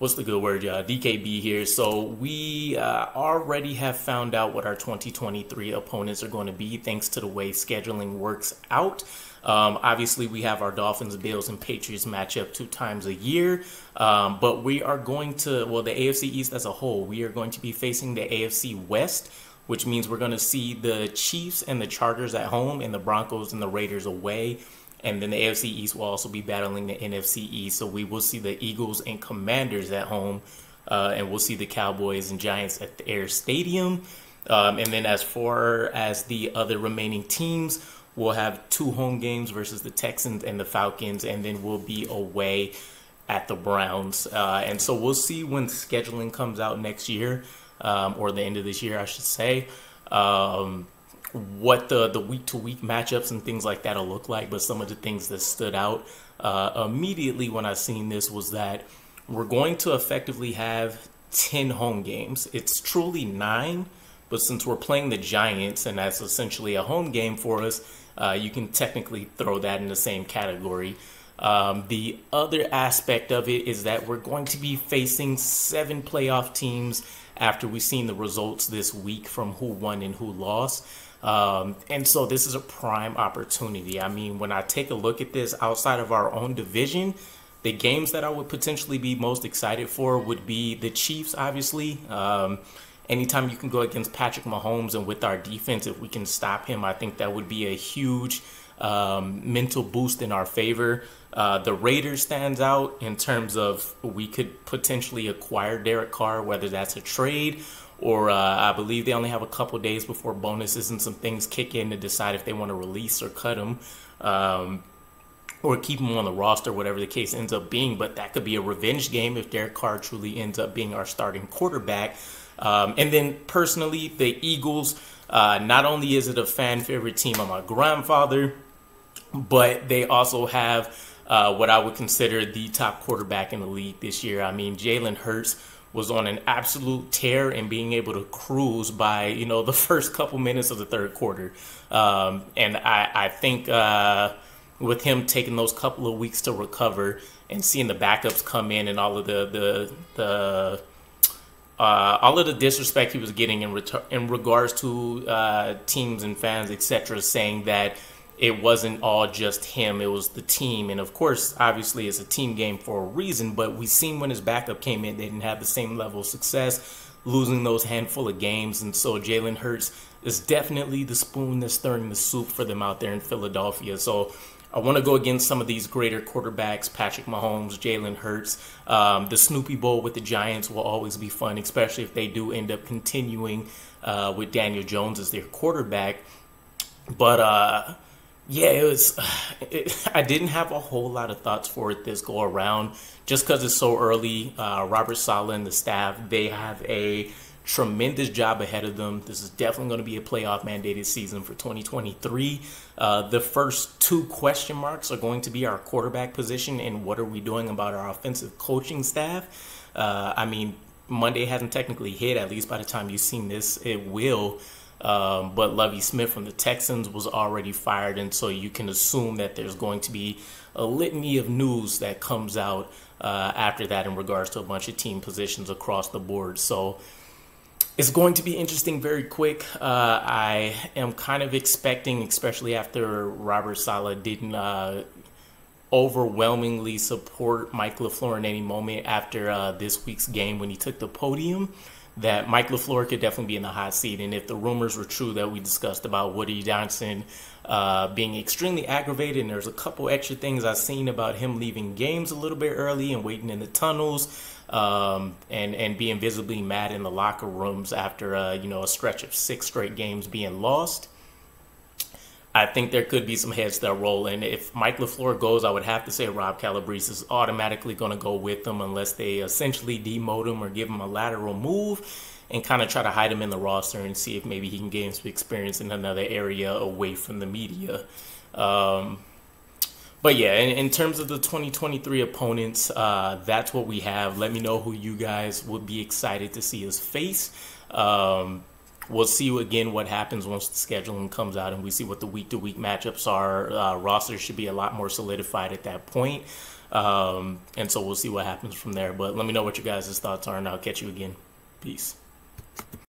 What's the good word? DKB here. So we already have found out what our 2023 opponents are going to be thanks to the way scheduling works out. Obviously, we have our Dolphins, Bills, and Patriots matchup 2 times a year. But we are going to, well, the AFC East as a whole, we are going to be facing the AFC West, which means we're going to see the Chiefs and the Chargers at home and the Broncos and the Raiders away. And then the AFC East will also be battling the NFC East. So we will see the Eagles and Commanders at home. And we'll see the Cowboys and Giants at the Air Stadium. And then as far as the other remaining teams, we'll have 2 home games versus the Texans and the Falcons. And then we'll be away at the Browns. And so we'll see when scheduling comes out next year, or the end of this year, I should say. What the week-to-week matchups and things like that will look like. But some of the things that stood out immediately when I seen this was that we're going to effectively have 10 home games. It's truly 9, but since we're playing the Giants and that's essentially a home game for us, you can technically throw that in the same category. The other aspect of it is that we're going to be facing 7 playoff teams after we've seen the results this week from who won and who lost. And so this is a prime opportunity. I mean, when I take a look at this outside of our own division, the games that I would potentially be most excited for would be the Chiefs, obviously. Anytime you can go against Patrick Mahomes and with our defense, if we can stop him, I think that would be a huge mental boost in our favor. The Raiders stands out in terms of we could potentially acquire Derek Carr, whether that's a trade or I believe they only have a couple days before bonuses and some things kick in to decide if they want to release or cut him or keep him on the roster, whatever the case ends up being. But that could be a revenge game if Derek Carr truly ends up being our starting quarterback. And then personally, the Eagles, not only is it a fan favorite team of my grandfather, but they also have what I would consider the top quarterback in the league this year. I mean, Jalen Hurts was on an absolute tear and being able to cruise by, the first couple minutes of the third quarter. And I think with him taking those couple of weeks to recover and seeing the backups come in and all of the disrespect he was getting in regards to teams and fans, etc., saying that it wasn't all just him, it was the team. And of course, obviously, it's a team game for a reason, but we've seen when his backup came in, they didn't have the same level of success, losing those handful of games. And so Jalen Hurts is definitely the spoon that's stirring the soup for them out there in Philadelphia. So I want to go against some of these greater quarterbacks, Patrick Mahomes, Jalen Hurts. The Snoopy Bowl with the Giants will always be fun, especially if they do end up continuing with Daniel Jones as their quarterback. But yeah, I didn't have a whole lot of thoughts for it this go around just because it's so early. Robert Saleh and the staff, they have a tremendous job ahead of them. This is definitely going to be a playoff mandated season for 2023. The first 2 question marks are going to be our quarterback position and what are we doing about our offensive coaching staff. I mean, Monday hasn't technically hit, at least by the time you've seen this, it will. But Lovie Smith from the Texans was already fired, and so you can assume that there's going to be a litany of news that comes out after that in regards to a bunch of team positions across the board. So it's going to be interesting very quick. I am kind of expecting, especially after Robert Saleh didn't overwhelmingly support Mike LaFleur in any moment after this week's game when he took the podium, that Mike LaFleur could definitely be in the hot seat. And if the rumors were true that we discussed about Woody Johnson being extremely aggravated, and there's a couple extra things I've seen about him leaving games a little bit early and waiting in the tunnels and being visibly mad in the locker rooms after, a stretch of 6 straight games being lost, I think there could be some heads that roll. And if Mike LaFleur goes, I would have to say Rob Calabrese is automatically going to go with them unless they essentially demote him or give him a lateral move and kind of try to hide him in the roster and see if maybe he can gain some experience in another area away from the media. But yeah, in terms of the 2023 opponents, that's what we have. Let me know who you guys would be excited to see us face. we'll see again what happens once the scheduling comes out and we see what the week-to-week matchups are. Rosters should be a lot more solidified at that point. And so we'll see what happens from there. But let me know what your guys' thoughts are, and I'll catch you again. Peace.